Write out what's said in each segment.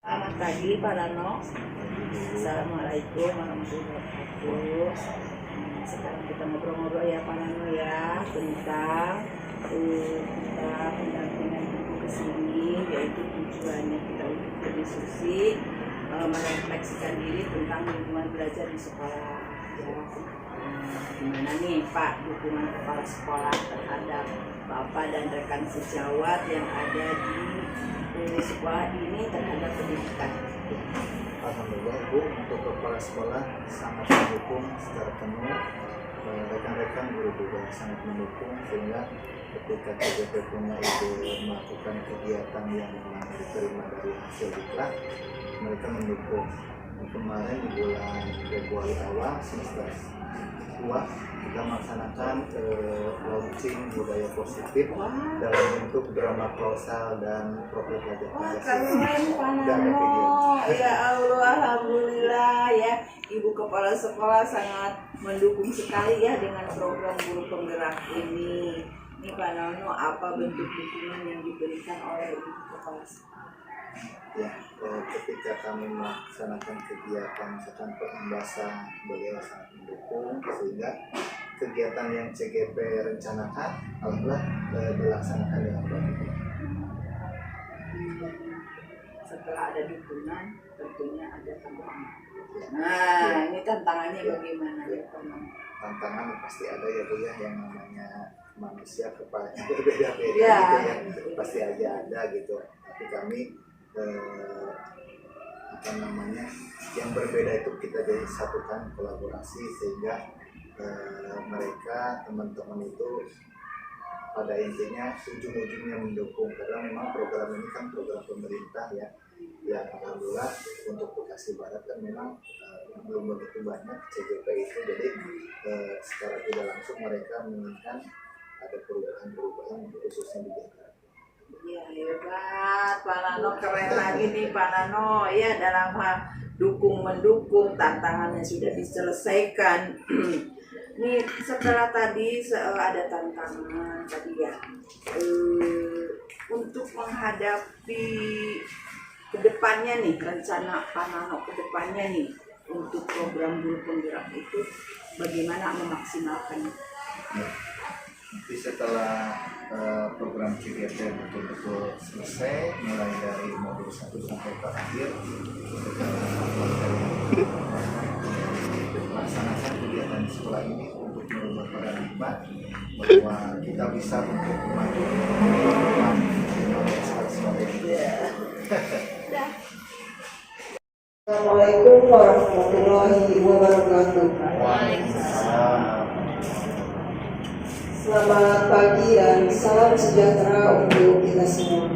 Selamat pagi Pak Rano. Assalamualaikum warahmatullahi wabarakatuh. Sekarang kita ngobrol-ngobrol ya Pak Rano ya tentang kita pendampingan ibu ke sini, yaitu tujuannya kita untuk berdiskusi merefleksikan diri tentang lingkungan belajar di sekolah. Ya, gimana nih Pak dukungan kepala sekolah terhadap Bapak dan rekan sejawat yang ada di sekolah ini terhadap pendidikan? Alhamdulillah Bu, untuk kepala sekolah sangat mendukung secara penuh. Rekan-rekan guru juga sangat mendukung, sehingga ketika KJP punya ide melakukan kegiatan yang memang diterima dari hasil diklat, mereka mendukung. Kemarin di bulan Februari awal semester 2 kita melaksanakan launching budaya positif dalam bentuk drama kolosal dan profil pelajar dan video. Ya Allah, alhamdulillah ya, Ibu Kepala Sekolah sangat mendukung sekali ya dengan program guru penggerak ini. Ini Pak Nono, apa bentuk dukungan yang diberikan oleh Ibu Kepala Sekolah? Ya, ketika kami melaksanakan kegiatan misalkan pengembasan, beliau sangat mendukung, sehingga kegiatan yang CGP rencanakan alhamdulillah dilaksanakan dengan baik. Setelah ada dukungan, tentunya ada tantangan. Nah, ini tantangannya bagaimana ya Pak Nono? Tantangan pasti ada ya Bu ya, yang namanya manusia kepalanya berbeda-beda ya. Gitu ya, pasti aja ada gitu. Tapi kami yang berbeda itu kita jadi satukan kolaborasi, sehingga mereka teman-teman itu pada intinya ujung-ujungnya mendukung, karena memang program ini kan program pemerintah ya, yang alhamdulillah untuk Bekasi Barat kan memang belum begitu banyak CGP itu, jadi secara tidak langsung mereka menginginkan ada perubahan-perubahan khususnya di Jakarta. Ya hebat, Pak Nano, keren lagi nih Pak Nano ya, dalam hal dukung-mendukung, tantangannya sudah diselesaikan. Nih setelah tadi ada tantangan tadi ya, untuk menghadapi kedepannya nih, rencana Pak Nano kedepannya nih untuk program guru penggerak itu bagaimana memaksimalkannya? Nanti setelah program CGP betul-betul selesai, mulai dari modul 1 sampai terakhir, melaksanakan kegiatan di sekolah ini untuk merubah paradigma bahwa kita bisa untuk maju Assalamualaikum warahmatullahi wabarakatuh. Selamat pagi dan salam sejahtera untuk kita semua.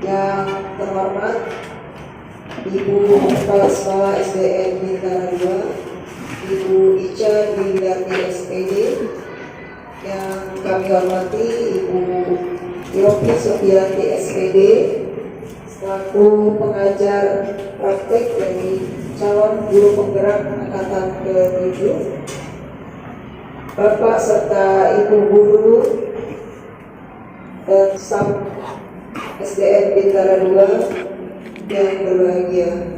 Yang terhormat Ibu Kepala Sekolah SDN Bintara 2, Ibu Ica Dwindarti SPD, yang kami hormati Ibu Yopi Sofianti SPD selaku pengajar praktek dari calon guru penggerak angkatan ke-7, Bapak serta Ibu guru dan staf SDN Bintara 2 yang berbahagia.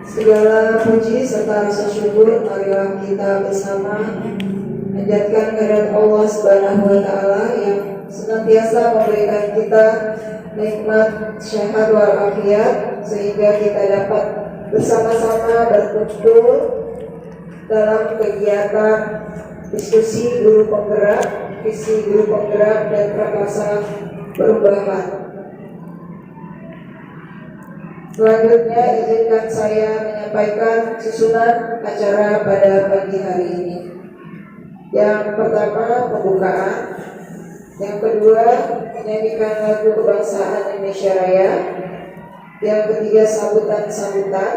Segala puji serta rasa syukur marilah kita bersama menjadikan kehadirat Allah Subhanahu wa Ta'ala yang senantiasa memberikan kita nikmat sehat walafiat, sehingga kita dapat bersama-sama berkumpul dalam kegiatan diskusi guru penggerak, visi guru penggerak, dan prakarsa perubahan. Selanjutnya izinkan saya menyampaikan susunan acara pada pagi hari ini. Yang pertama pembukaan, yang kedua menyanyikan lagu kebangsaan Indonesia Raya, yang ketiga sambutan-sambutan,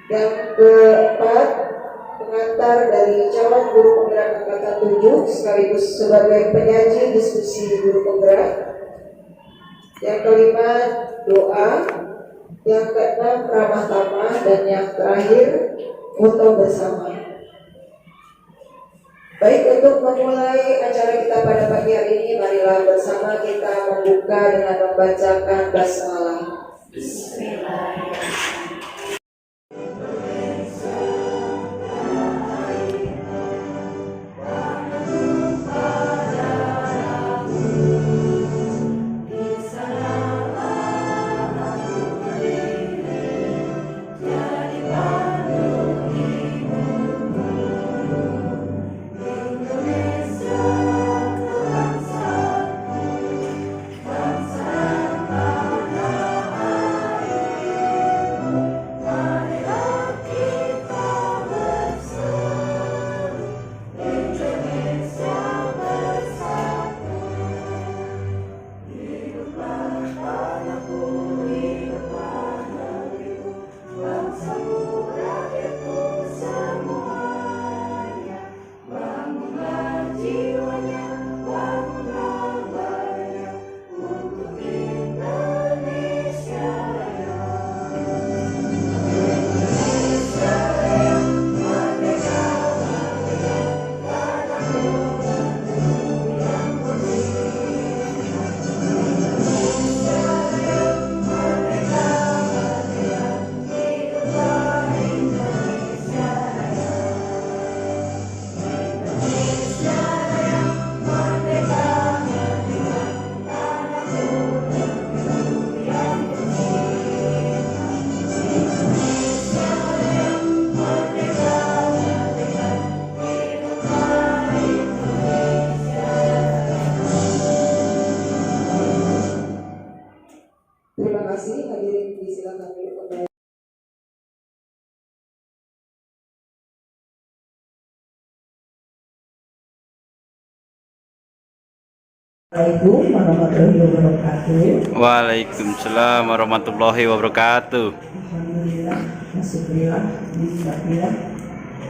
yang keempat pengantar dari calon guru penggerak angkatan 7 sekaligus sebagai penyaji diskusi guru penggerak, yang kelima doa, yang keenam ramah tamah, dan yang terakhir foto bersama. Baik, untuk memulai acara kita pada pagi hari ini, marilah bersama kita membuka dengan membacakan basmalah. Terima kasih, hadirin disilakan duduk kembali. Assalamualaikum warahmatullahi wabarakatuh. Waalaikumsalam warahmatullahi wabarakatuh. Alhamdulillah, syukurillah, bismillah.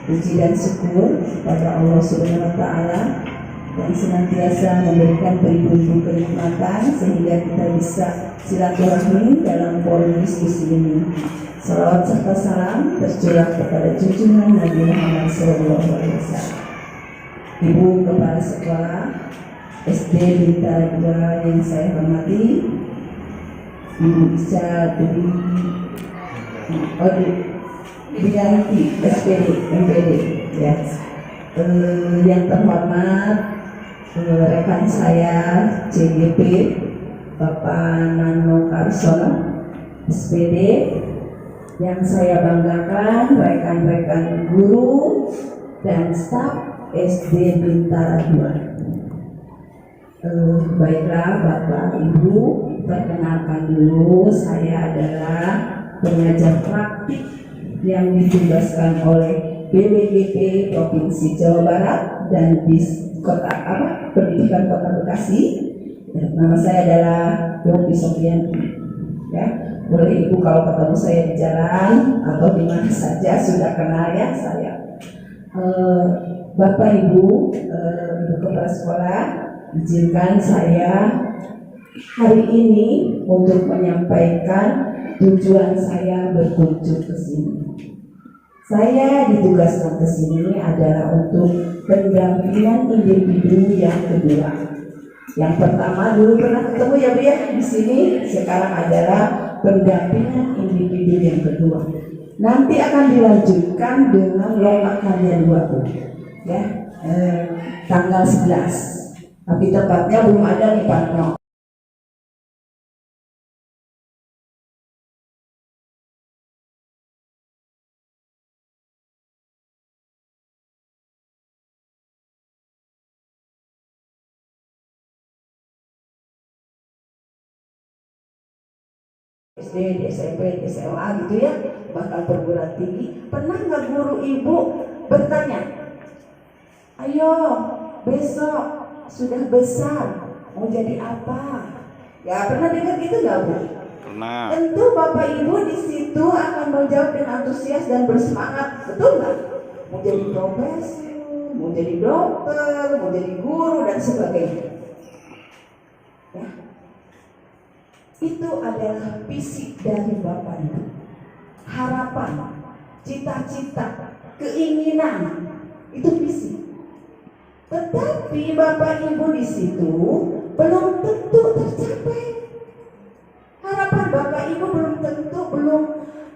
Puji dan syukur kepada Allah Subhanahu wa taala yang senantiasa memberikan beribu-ribu kenikmatan sehingga kita bisa silaturahmi dalam forum diskusi ini. Salawat serta salam tercurah kepada junjungan Nabi Muhammad SAW. Ibu Kepala Sekolah SD Bintara 2 yang saya hormati, Ibu Ica Dwi Widanti SPD MPD ya. Yang terhormat rekan saya CGP Bapak Nano Karsono SPD, yang saya banggakan rekan-rekan guru dan staf SD Bintara 2. Baiklah Bapak Ibu, perkenalkan dulu, saya adalah pengajar praktik yang ditugaskan oleh BPGP Provinsi Jawa Barat dan di Pendidikan Kota Bekasi. Nama saya adalah Yopi Sofianti. Ya, boleh Ibu kalau ketemu saya di jalan atau di mana saja sudah kenal ya saya. Bapak Ibu, Ibu Kepala Sekolah, izinkan saya hari ini untuk menyampaikan tujuan saya berkunjung ke sini. Saya ditugaskan ke sini adalah untuk pendampingan individu yang kedua. Yang pertama dulu pernah ketemu ya Bu ya di sini, sekarang adalah pendampingan individu yang kedua. Nanti akan dilanjutkan dengan lokakannya 2 Bu. Ya, tanggal 11. Tapi tepatnya belum ada nih Pak No. SD, di SMP, di SMA gitu ya, bahkan perguruan tinggi. Pernah nggak guru Ibu bertanya, ayo besok sudah besar mau jadi apa? Ya pernah dengar gitu nggak Bu? Pernah. Tentu Bapak Ibu di situ akan menjawab dengan antusias dan bersemangat, betul nggak? Mau jadi profesor, mau jadi dokter, mau jadi guru dan sebagainya. Ya. Itu adalah visi dari Bapak Ibu. Harapan, cita-cita, keinginan, itu visi. Tetapi Bapak Ibu di situ belum tentu tercapai. Harapan Bapak Ibu belum tentu,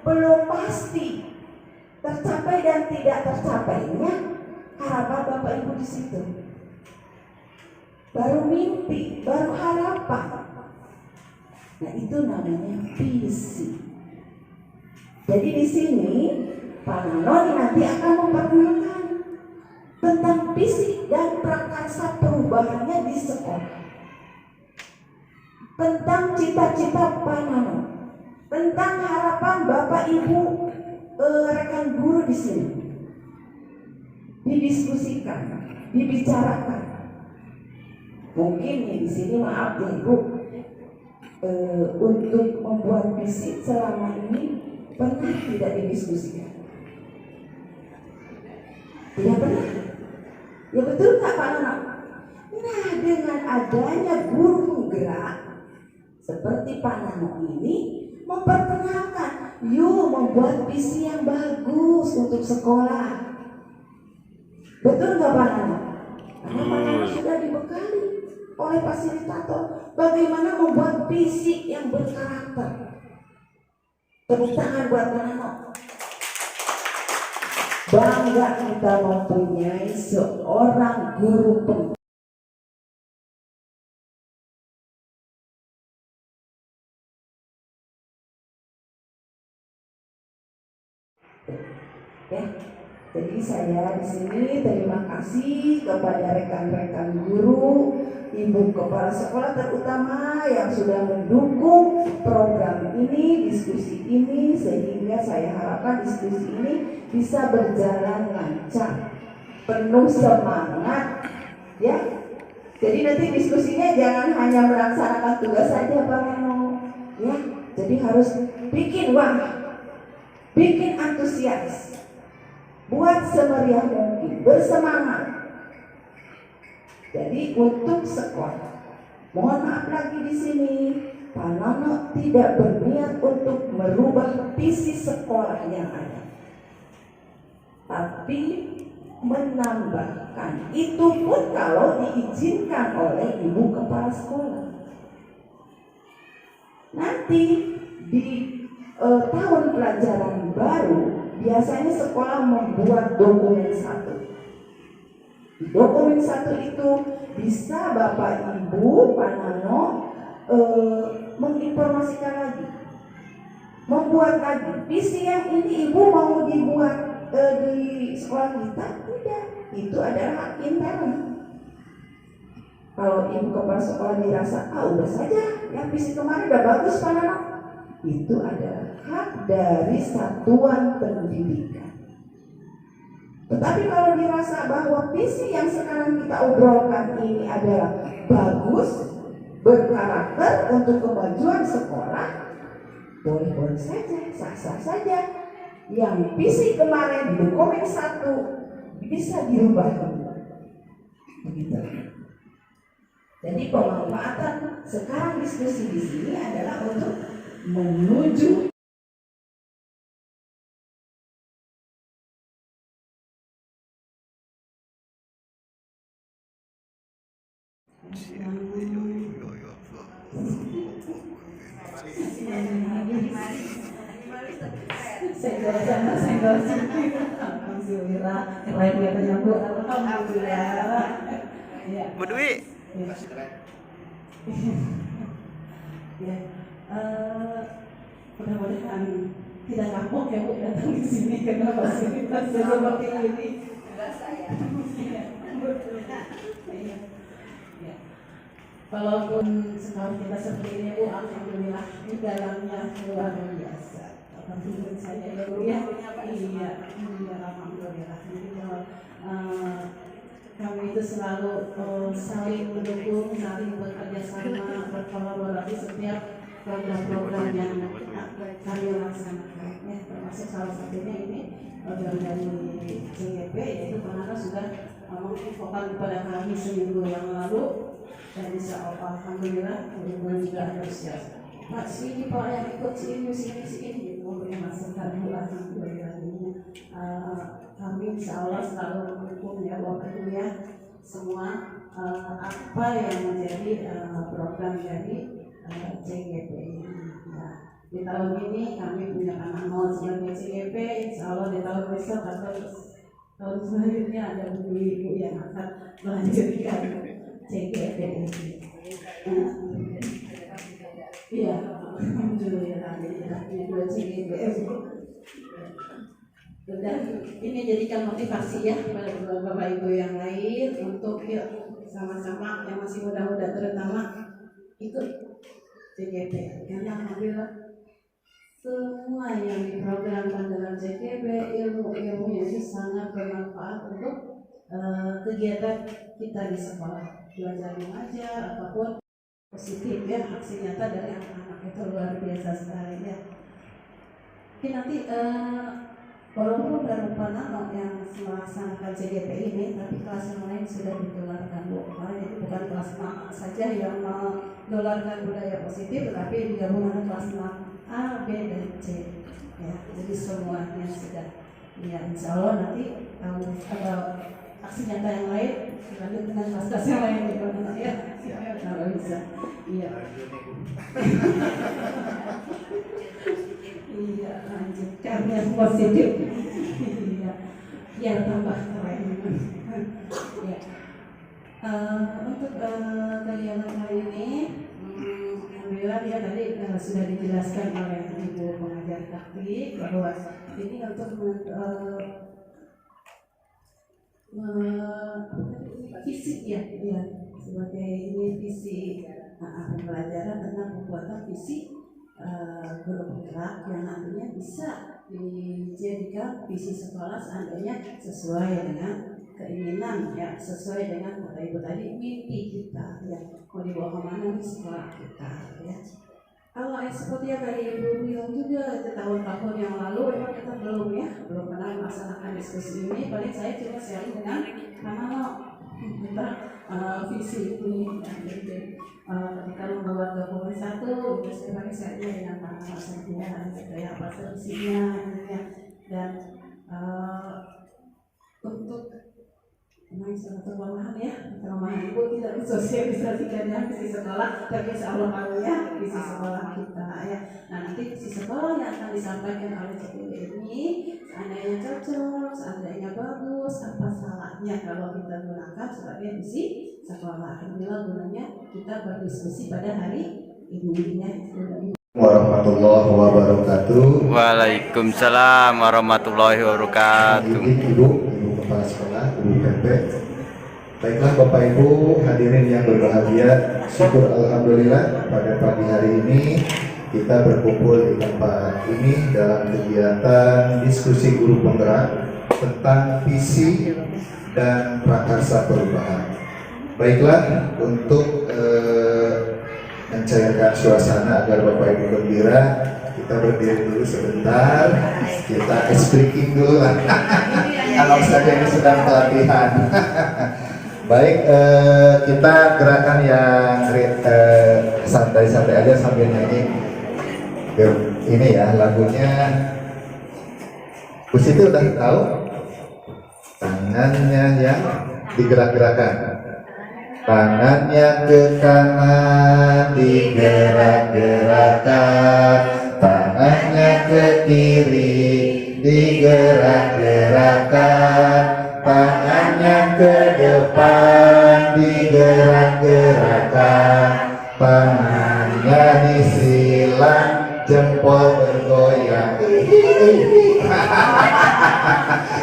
belum pasti tercapai dan tidak tercapainya harapan Bapak Ibu di situ. Baru mimpi, baru harapan. Nah, itu namanya visi. Jadi di sini Pak Nano nanti akan memperkenalkan tentang visi dan prakarsa perubahannya di sekolah. Tentang cita-cita Pak Nano, tentang harapan Bapak Ibu rekan guru di sini. Didiskusikan, dibicarakan. Mungkin di sini maaf ya Ibu, untuk membuat visi selama ini pernah tidak didiskusikan? Tidak pernah. Ya betul nggak Pak Nana? Nah, dengan adanya guru penggerak seperti Pak Nano ini memperkenalkan, yuk membuat visi yang bagus untuk sekolah. Betul nggak Pak Nano? Karena Pak Nano sudah dibekali oleh fasilitator bagaimana membuat visi yang berkarakter. Tepuk tangan buat Pak Nano. Bangga kita mempunyai seorang guru penggerak. Ya, jadi saya di sini terima kasih kepada rekan-rekan guru, ibu kepala sekolah terutama yang sudah mendukung program ini, diskusi ini, sehingga saya harapkan diskusi ini bisa berjalan lancar, penuh semangat, ya. Jadi nanti diskusinya jangan hanya melaksanakan tugas saja Pak Nano, ya. Jadi harus bikin bikin antusias. Buat semeriah mungkin, bersemangat. Jadi untuk sekolah, mohon maaf lagi di sini, Pak Nano tidak berniat untuk merubah visi sekolah yang ada, tapi menambahkan. Itu pun kalau diizinkan oleh ibu kepala sekolah. Nanti di tahun pelajaran baru biasanya sekolah membuat dokumen satu. Di dokumen satu itu bisa Bapak Ibu Pak Nano menginformasikan lagi, membuat lagi visi yang ini Ibu mau dibuat di sekolah kita. Tidak, itu adalah hak intern. Kalau ibu kepala sekolah dirasa udah saja yang visi kemarin udah bagus Pak Nano, itu adalah hak dari satuan pendidikan. Tetapi kalau dirasa bahwa visi yang sekarang kita obrolkan ini adalah bagus, berkarakter untuk kemajuan sekolah, boleh-boleh saja, sah-sah saja. Yang visi kemarin di dokumen satu bisa dirubah. Begitu. Jadi pemanfaatan sekarang diskusi di sini adalah untuk menuju alhamdulillah, keren katanya Bu. Alhamdulillah. Ya. Bu Dwi. Ya. Mudah-mudahan tidak kapok ya Bu datang di sini karena fasilitasnya seperti ini. Enggak saya. Ya. Walaupun sekarang kita seperti ini Bu, alhamdulillah di dalamnya luar biasa. Alhamdulillah saya ya Bu ya. Iya, alhamdulillah. Jadi kalau kami itu selalu saling mendukung, saling bekerja sama, berkolaborasi setiap program-program yang kami laksanakan. Ya, termasuk salah satunya ini program dari CGP, yaitu Pak Nano sudah menginfokan kepada kami seminggu yang lalu, dan insya Allah alhamdulillah hubungan juga antusias. Pak sini Pak yang ikut sini memberi masukan. Alhamdulillah ini kami insya Allah selalu mendukung ya Bapak Ibu ya. semua apa yang menjadi program dari CGP ini. Ya, di tahun ini kami punya anak mau sebagai CGP, insya Allah di tahun besok atau tahun selanjutnya ada ibu-ibu yang akan melanjutkan CGP ini. Iya, alhamdulillah punya 2 CGP. Dan ini jadikan motivasi ya pada bapak ibu yang lain untuk sama-sama yang masih muda-muda terutama ikut CGP. Karena alhamdulillah semua yang diprogramkan dalam CGP ilmu-ilmunya itu sangat bermanfaat untuk kegiatan kita di sekolah, belajar mengajar apapun positif ya, aksi nyata dari anak-anak itu luar biasa sekali ya. Oke, nanti walaupun baru Panano yang melaksanakan CGP ini, tapi kelas yang lain sudah ditularkan Bu. Jadi bukan kelas 6 saja yang menularkan budaya positif, tetapi digabungkan kelas 6 A, B, dan C. Ya, jadi semuanya sudah. Ya, insya Allah nanti kalau aksi nyata yang lain lanjut dengan kelas-kelas yang lain ya. Kalau bisa. Iya. Iya, lanjutkan yang positif. Iya, biar tambah keren. Ya. Untuk kegiatan kali ini, alhamdulillah ya tadi sudah dijelaskan oleh ibu pengajar taktik bahwa ini untuk fisik ya, sebagai ini visi pembelajaran tentang pembuatan visi guru penggerak yang nantinya bisa dijadikan visi sekolah seandainya sesuai dengan keinginan ya, sesuai dengan kata ibu tadi mimpi kita ya, mau dibawa kemana di sekolah kita ya. Kalau seperti yang tadi ibu bilang juga tahun-tahun yang lalu memang kita belum pernah melaksanakan diskusi ini. Paling saya cuma sharing dengan Panano tentang visi ini ya. Jadi ketika membuat dokumen satu, biasanya saya dengan Panano saja kayak apa visinya ya. Dan untuk salah satu kelemahan ya, kelemahan ibu tidak mensosialisasikannya visi sekolah, tapi insya Allah tahu ya visi sekolah kita ya. Nah nanti visi sekolah yang akan disampaikan oleh CGP ini, seandainya cocok, seandainya bagus, apa salahnya kalau kita gunakan sebagai visi sekolah? Inilah gunanya kita berdiskusi pada hari ini ya. Warahmatullahi wabarakatuh. Waalaikumsalam warahmatullahi wabarakatuh. Ibu kepala sekolah, Ibu PP. Baiklah Bapak Ibu hadirin yang berbahagia, syukur alhamdulillah pada pagi hari ini kita berkumpul di tempat ini dalam kegiatan diskusi guru penggerak tentang visi dan prakarsa perubahan. Baiklah, untuk mencairkan suasana agar Bapak Ibu gembira, kita berdiri dulu sebentar, kita speaking dulu lah. Kalau saja ini sedang pelatihan. Baik, kita gerakan yang santai-santai aja sambil nyanyi. Ini ya lagunya. Bu Siti udah tahu? Tangannya yang digerak-gerakan. Tangannya ke kanan digerak-gerakan, tangannya ke kiri digerak-gerakan, tangannya ke depan digerak-gerakan, tangannya disilang, jempol bergoyang.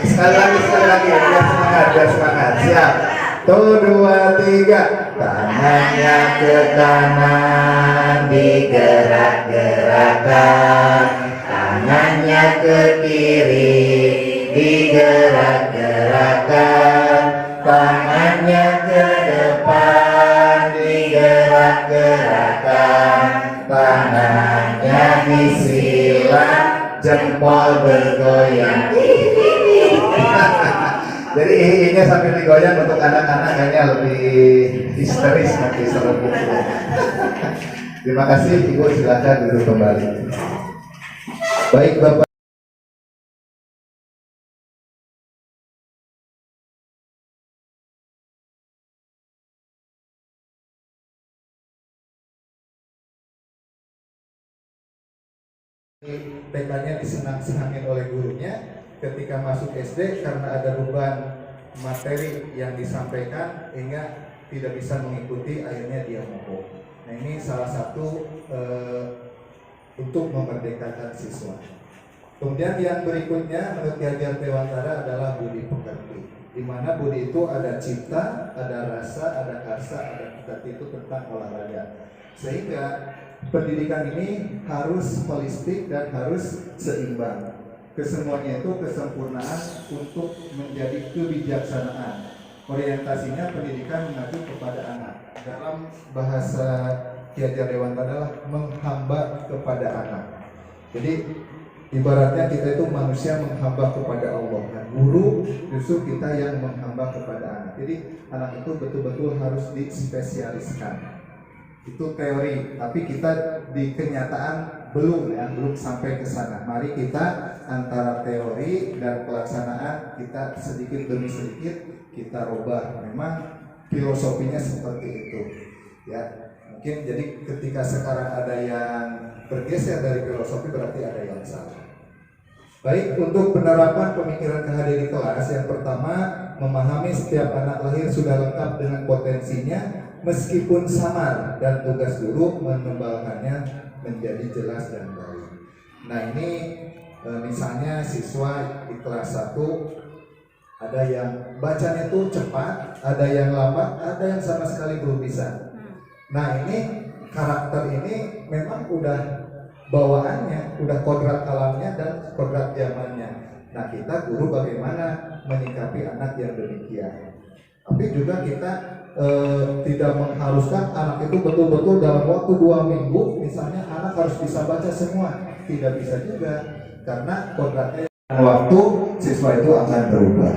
Sekali lagi, biar semangat, siap. 1, 2, 3. Tangannya ke kanan digerak-gerakan, tangannya ke kiri digerak-gerakan, tangannya ke depan digerak-gerakan, tangannya disilang, jempol bergoyang. Jadi ini sambil digoyang untuk anak-anak kayaknya lebih histeris nanti seru. Terima kasih Ibu, silakan duduk kembali. Baik Bapak. TK-nya disenang-senangin oleh gurunya, ketika masuk SD karena ada beban materi yang disampaikan hingga tidak bisa mengikuti, akhirnya dia mogok. Nah ini salah satu untuk memerdekakan siswa. Kemudian yang berikutnya menurut Ki Hajar Dewantara adalah budi pekerti, di mana budi itu ada cipta, ada rasa, ada karsa, ada pekerti, itu tentang olahraga. Sehingga pendidikan ini harus holistik dan harus seimbang. Kesemuanya itu kesempurnaan untuk menjadi kebijaksanaan. Orientasinya pendidikan mengacu kepada anak. Dalam bahasa Ki Hajar Dewantara adalah menghamba kepada anak. Jadi ibaratnya kita itu manusia menghamba kepada Allah. Nah, guru justru kita yang menghamba kepada anak. Jadi anak itu betul-betul harus dispesialiskan. Itu teori, tapi kita di kenyataan belum sampai ke sana. Mari kita antara teori dan pelaksanaan kita sedikit demi sedikit kita rubah. Memang filosofinya seperti itu, ya. Mungkin jadi ketika sekarang ada yang bergeser dari filosofi berarti ada yang salah. Baik, untuk penerapan pemikiran kehadiran di kelas, yang pertama memahami setiap anak lahir sudah lengkap dengan potensinya, meskipun samar, dan tugas guru menembalkannya menjadi jelas dan baik. Nah ini misalnya siswa di kelas 1 ada yang bacanya itu cepat, ada yang lambat, ada yang sama sekali belum bisa. Nah ini karakter ini memang udah bawaannya, udah kodrat alamnya dan kodrat zamannya. Nah kita guru bagaimana menyikapi anak yang demikian. Tapi juga kita tidak mengharuskan anak itu betul-betul dalam waktu 2 minggu misalnya anak harus bisa baca semua. Tidak bisa juga, karena kodratnya waktu siswa itu akan berubah.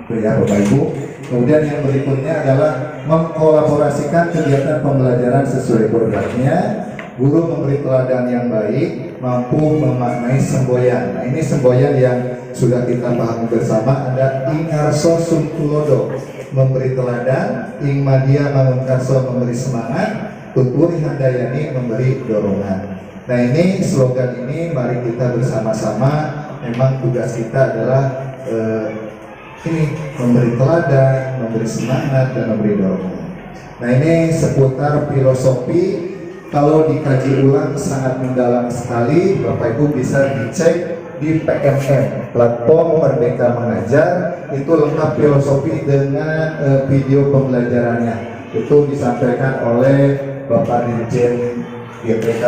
Itu ya Bapak Ibu. Kemudian yang berikutnya adalah mengkolaborasikan kegiatan pembelajaran sesuai kodratnya. Guru memberi teladan yang baik, mampu memaknai semboyan. Nah ini semboyan yang sudah kita pahami bersama, ada Ingarso Sungkulodo memberi teladan, Ing Madia Mangunkarso memberi semangat, Tuturi Handayani memberi dorongan. Nah ini slogan ini mari kita bersama-sama, memang tugas kita adalah ini memberi teladan, memberi semangat, dan memberi dorongan. Nah ini seputar filosofi, kalau dikaji ulang sangat mendalam sekali. Bapak Ibu bisa dicek di PMM, Platform Merdeka Mengajar, itu lengkap filosofi dengan video pembelajarannya. Itu disampaikan oleh Bapak Dirjen GPK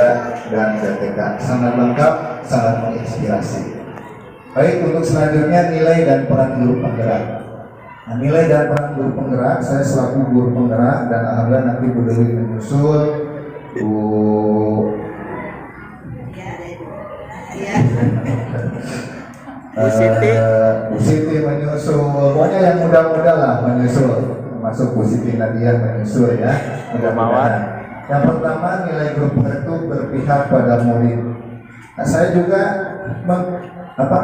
dan GTK, sangat lengkap, sangat menginspirasi. Baik, untuk selanjutnya nilai dan peran guru penggerak. Nah, nilai dan peran guru penggerak, saya selaku guru penggerak dan alhamdulillah nanti Bu Dewi menyusul, Bu Siti menyusul, pokoknya yang muda-muda lah menyusul, masuk Bu Siti Nadia menyusul ya, mudah-mudahan. Yang pertama, nilai guru penggerak itu berpihak pada murid. Nah, saya juga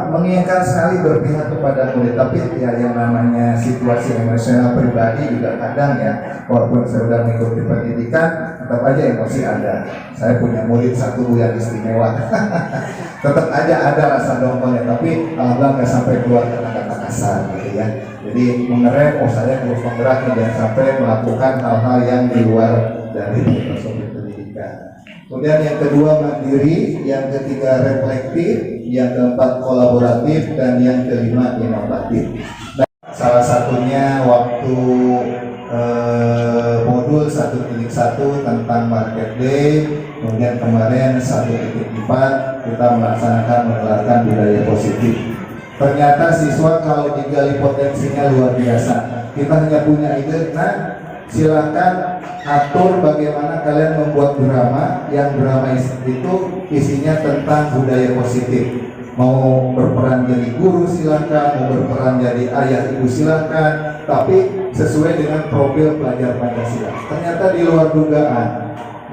menginginkan sekali berpihak kepada murid, tapi ya yang namanya situasi emosional pribadi juga kadang ya, walaupun saya sudah mengikuti pendidikan, tetap aja emosi ada. Saya punya murid satu yang istimewa, tetap aja ada rasa dongkolnya, tapi alhamdulillah nggak sampai keluar kata-kata kasar gitu ya. Jadi mengerem, saya guru penggerak jangan sampai melakukan hal-hal yang di luar dari filosofi pendidikan. Kemudian yang kedua mandiri, yang ketiga reflektif, yang keempat kolaboratif, dan yang kelima inovatif. Nah, salah satunya waktu modul 1.1 tentang market day, kemudian kemarin 1.4 kita melaksanakan menularkan budaya positif. Ternyata siswa kalau digali potensinya luar biasa. Kita hanya punya ide, nah silakan atur bagaimana kalian membuat drama, yang drama itu isinya tentang budaya positif. Mau berperan jadi guru silakan, mau berperan jadi ayah ibu silakan, tapi sesuai dengan profil pelajar Pancasila. Ternyata di luar dugaan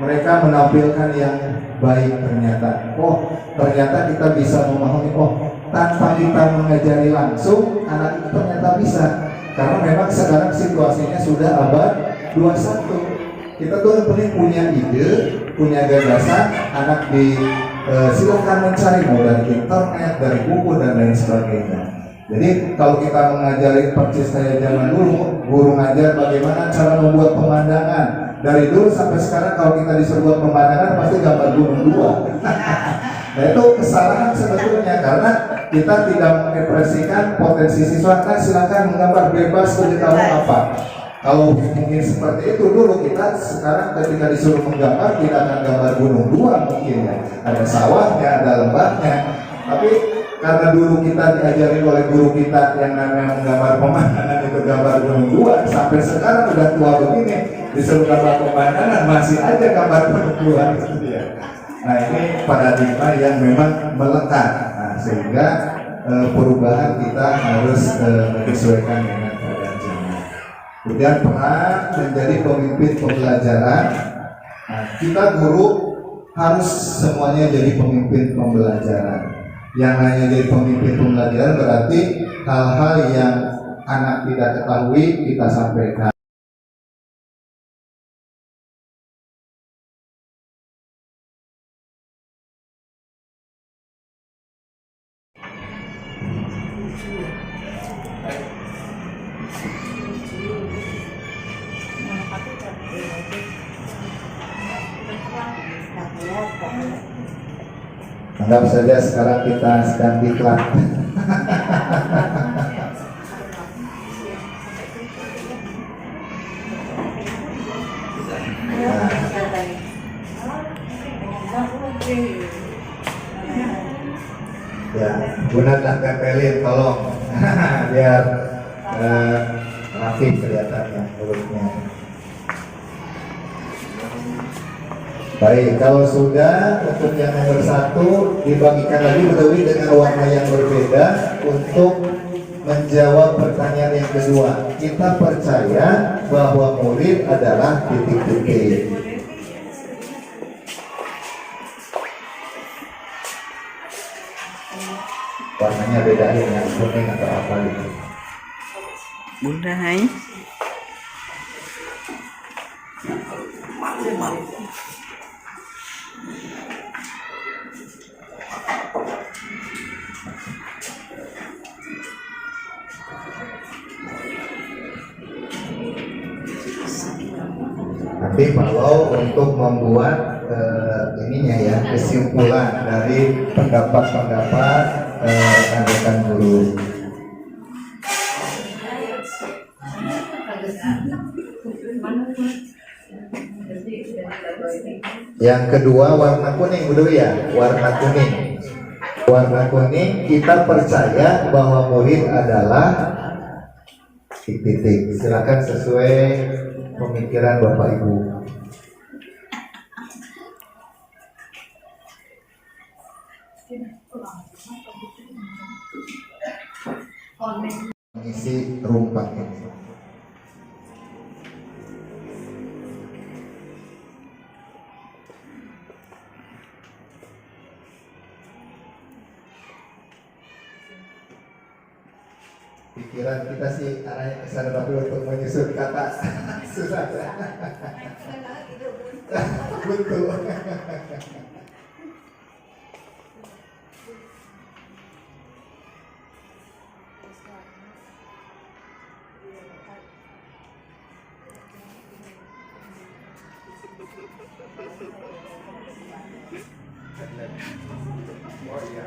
mereka menampilkan yang baik ternyata. Oh, ternyata kita bisa memahami, oh tanpa kita mengajari langsung anak itu ternyata bisa. Karena memang sekarang situasinya sudah abad 21. Kita tuh punya ide, punya gagasan, anak silakan mencari mau dari internet, dari buku dan lain sebagainya. Jadi kalau kita mengajari persis saya zaman dulu, guru ngajar bagaimana cara membuat pemandangan. Dari dulu sampai sekarang kalau kita disuruh buat pemandangan pasti gambar gunung dua. Nah itu kesalahan sebetulnya karena kita tidak mengekspresikan potensi siswa. Kan silakan menggambar bebas ide kamu apa. Kalau mungkin seperti itu dulu, kita sekarang ketika disuruh menggambar tidak akan gambar gunung dua mungkin ya. Ada sawahnya, ada lembahnya. Tapi karena dulu kita diajarin oleh guru kita yang namanya menggambar pemandangan itu gambar gunung dua, sampai sekarang udah tua begini disuruh gambar pemandangan masih aja gambar gunung dua gitu ya. Nah ini paradigma yang memang melekat. Nah, sehingga perubahan kita harus menyesuaikan dengan keadaan zaman. Kemudian peran menjadi pemimpin pembelajaran. Nah, kita guru harus semuanya jadi pemimpin pembelajaran. Yang hanya jadi pemimpin pembelajaran berarti hal-hal yang anak tidak ketahui kita sampaikan. Anggap saja sekarang kita sedang diklat. Ya, gunakan tempelin tolong biar rapi kelihatannya mulutnya. Baik, kalau sudah untuk yang nomor 1 dibagikan lagi Bedawi dengan warna yang berbeda untuk menjawab pertanyaan yang kedua. Kita percaya bahwa murid adalah titik-titik. Warnanya bedain yang kuning atau apa gitu. Bunda hai. Nanti kalau untuk membuat ininya ya, kesimpulan dari pendapat-pendapat rekan-rekan guru. Yang kedua warna kuning dulu ya, warna kuning. Warna kuning kita percaya bahwa murid adalah titik-titik. Silakan sesuai pemikiran Bapak Ibu. Mengisi rumpak ini. Pikiran kita sih arahnya ke sana, tapi untuk menyusun kata susah. Betul. Oh iya.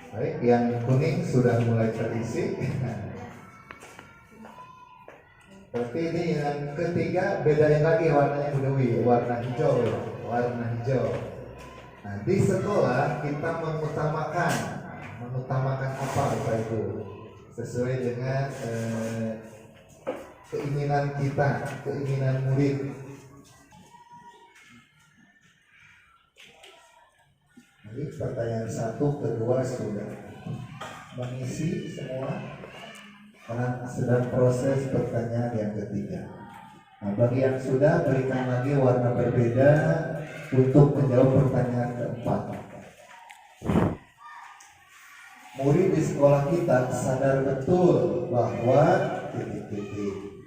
Baik, yang kuning sudah mulai terisi. Tapi ini yang ketiga bedain lagi warnanya Budewi, warna hijau, warna hijau. Nah, di sekolah kita mengutamakan apa Bapak Ibu? Sesuai dengan keinginan kita, keinginan murid. Jadi pertanyaan 1, kedua sudah mengisi semua. Sedang proses pertanyaan yang ketiga. Nah, bagi yang sudah berikan lagi warna berbeda untuk menjawab pertanyaan keempat. Murid di sekolah kita sadar betul bahwa titik-titik.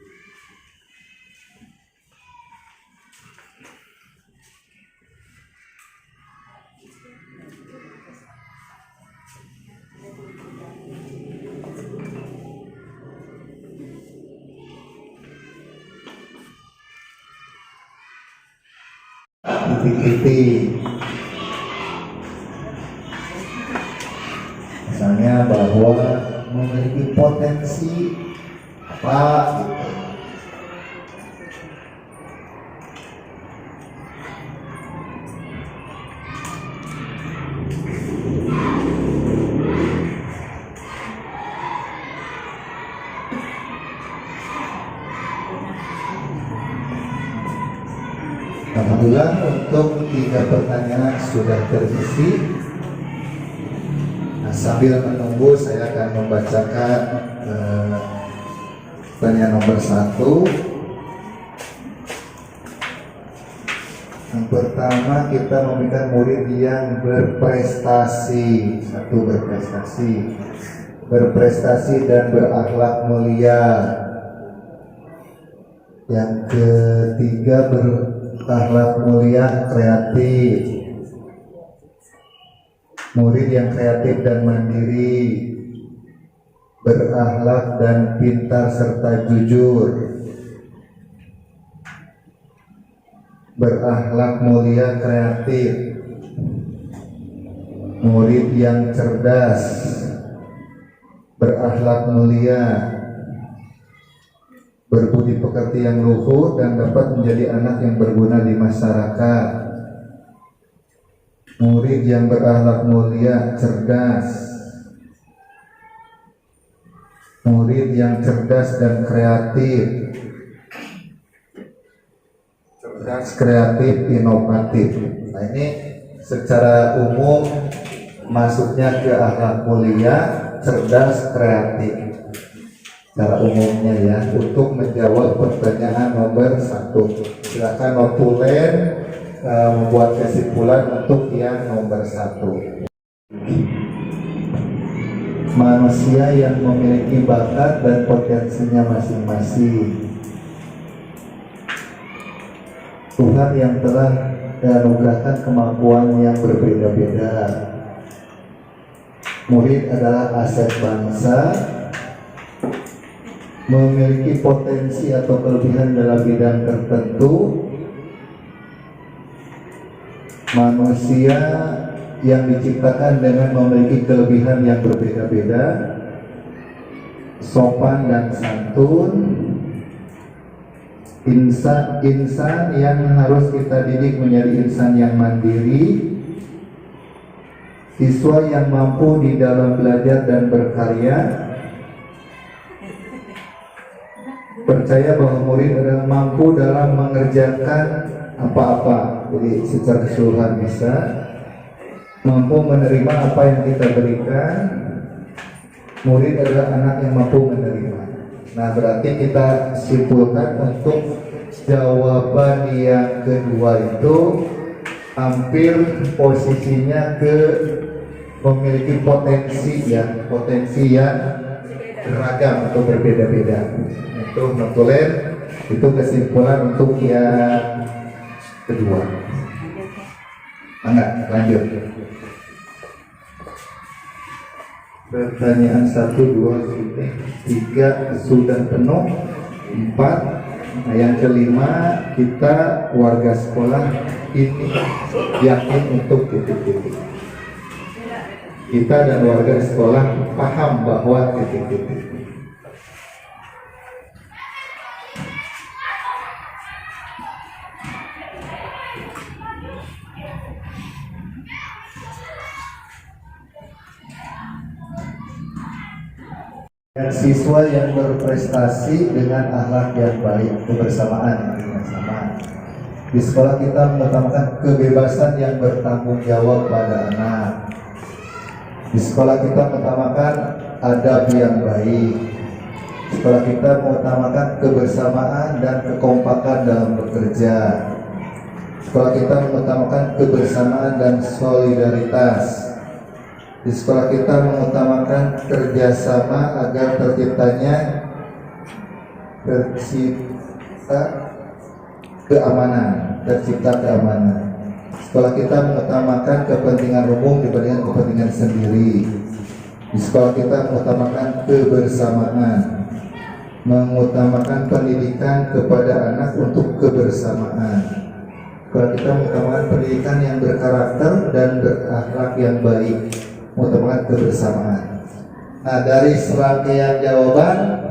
Titik-titik. Misalnya bahwa memiliki potensi apa gitu. Alhamdulillah untuk 3 pertanyaan sudah terisi. Nah, sambil menunggu saya akan membacakan pertanyaan nomor 1. Yang pertama, kita memberikan murid yang berprestasi. 1, berprestasi dan berakhlak mulia. Yang ketiga, berakhlak mulia kreatif. Murid yang kreatif dan mandiri, berakhlak dan pintar serta jujur. Berakhlak mulia kreatif. Murid yang cerdas, berakhlak mulia, berbudi pekerti yang luhur dan dapat menjadi anak yang berguna di masyarakat. Murid yang berakhlak mulia, cerdas. Murid yang cerdas dan kreatif. Cerdas, kreatif, inovatif. Nah, ini secara umum masuknya ke akhlak mulia, cerdas, kreatif. Secara umumnya ya, untuk menjawab pertanyaan nomor 1. Silakan notulen membuat kesimpulan untuk yang nomor 1. Manusia yang memiliki bakat dan potensinya masing-masing. Tuhan yang telah menganugerahkan kemampuan yang berbeda-beda. Murid adalah aset bangsa, memiliki potensi atau kelebihan dalam bidang tertentu. Manusia yang diciptakan dengan memiliki kelebihan yang berbeda-beda, sopan dan santun. Insan yang harus kita didik menjadi insan yang mandiri, siswa yang mampu di dalam belajar dan berkarya, percaya bahwa murid adalah mampu dalam mengerjakan apa-apa, jadi secara keseluruhan bisa, mampu menerima apa yang kita berikan. Murid adalah anak yang mampu menerima. Nah, berarti kita simpulkan untuk jawaban yang kedua itu hampir posisinya ke memiliki potensi ya, potensi yang beragam atau berbeda-beda. Itu notulen, itu kesimpulan untuk yang kedua. Enggak, lanjut. Pertanyaan 1, 2, 3 sudah penuh. 4. Nah, yang kelima, kita warga sekolah ini yakin untuk titik-titik. Kita dan warga sekolah paham bahwa titik-titik. Siswa yang berprestasi dengan akhlak yang baik, kebersamaan yang sama. Di sekolah kita mengutamakan kebebasan yang bertanggung jawab pada anak. Di sekolah kita mengutamakan adab yang baik. Sekolah kita mengutamakan kebersamaan dan kekompakan dalam bekerja. sekolah kita mengutamakan kebersamaan dan solidaritas. Di sekolah kita mengutamakan kerjasama agar tercipta keamanan. Sekolah kita mengutamakan kepentingan umum dibandingkan kepentingan sendiri. Di sekolah kita mengutamakan kebersamaan, mengutamakan pendidikan kepada anak untuk kebersamaan. Sekolah kita mengutamakan pendidikan yang berkarakter dan berakhlak yang baik, mengutamakan kebersamaan. Nah, dari serangkaian jawaban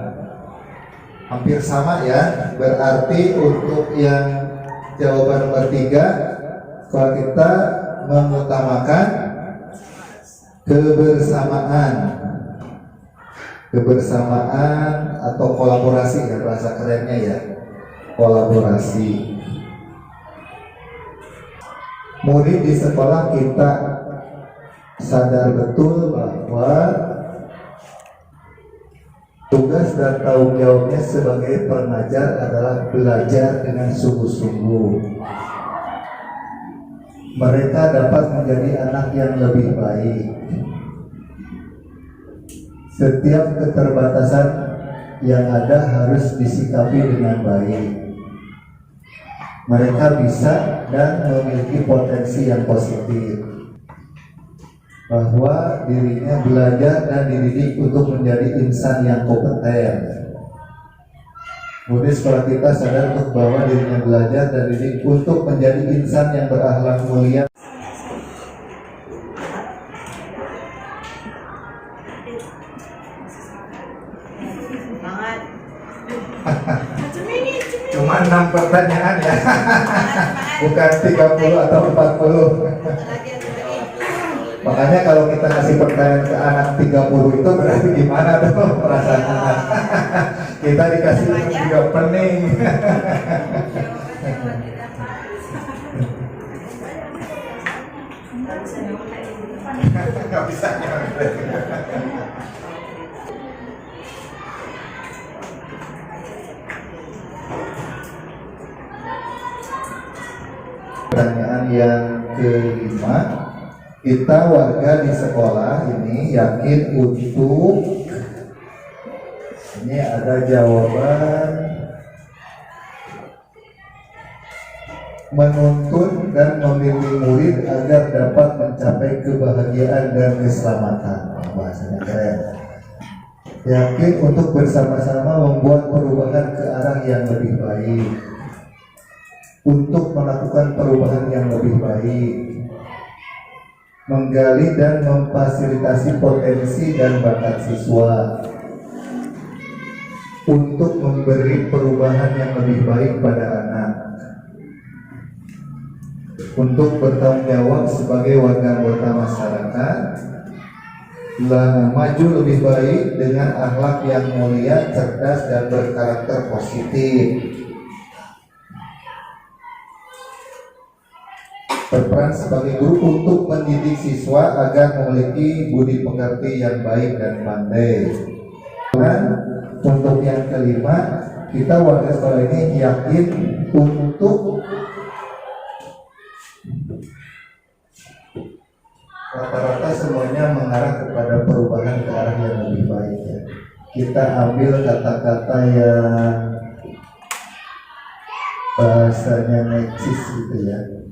hampir sama ya. Berarti untuk yang jawaban nomor 3, sekolah kita mengutamakan kebersamaan atau kolaborasi ya, bahasa kerennya ya, kolaborasi. Murid di sekolah kita sadar betul bahwa tugas dan tanggung jawabnya sebagai pengajar adalah belajar dengan sungguh-sungguh. Mereka dapat menjadi anak yang lebih baik. Setiap keterbatasan yang ada harus disikapi dengan baik. Mereka bisa dan memiliki potensi yang positif, bahwa dirinya belajar dan dididik untuk menjadi insan yang kompeten. Kemudian sekolah kita sadar untuk bahwa dirinya belajar dan dididik untuk menjadi insan yang berakhlak mulia. Cuma 6 pertanyaan ya, bukan 30 atau 40. Makanya kalau kita kasih pertanyaan ke anak 30 itu berarti gimana tuh perasaan anak? Kita dikasih juga pening. Nggak bisa. Pertanyaan yang kelima, kita warga di sekolah ini yakin untuk, ini ada jawaban, menuntun dan membimbing murid agar dapat mencapai kebahagiaan dan keselamatan. Bahasanya keren. Yakin untuk bersama-sama membuat perubahan ke arah yang lebih baik, untuk melakukan perubahan yang lebih baik, menggali dan memfasilitasi potensi dan bakat siswa, untuk memberi perubahan yang lebih baik pada anak, untuk bertanggung jawab sebagai warga anggota masyarakat, maju lebih baik dengan akhlak yang mulia, cerdas dan berkarakter positif, berperan sebagai guru untuk mendidik siswa agar memiliki budi pekerti yang baik dan pandai. Dan untuk yang kelima, kita warga sekolah ini yakin untuk rata-rata semuanya mengarah kepada perubahan ke arah yang lebih baik ya. Kita ambil kata-kata yang bahasanya necis gitu ya.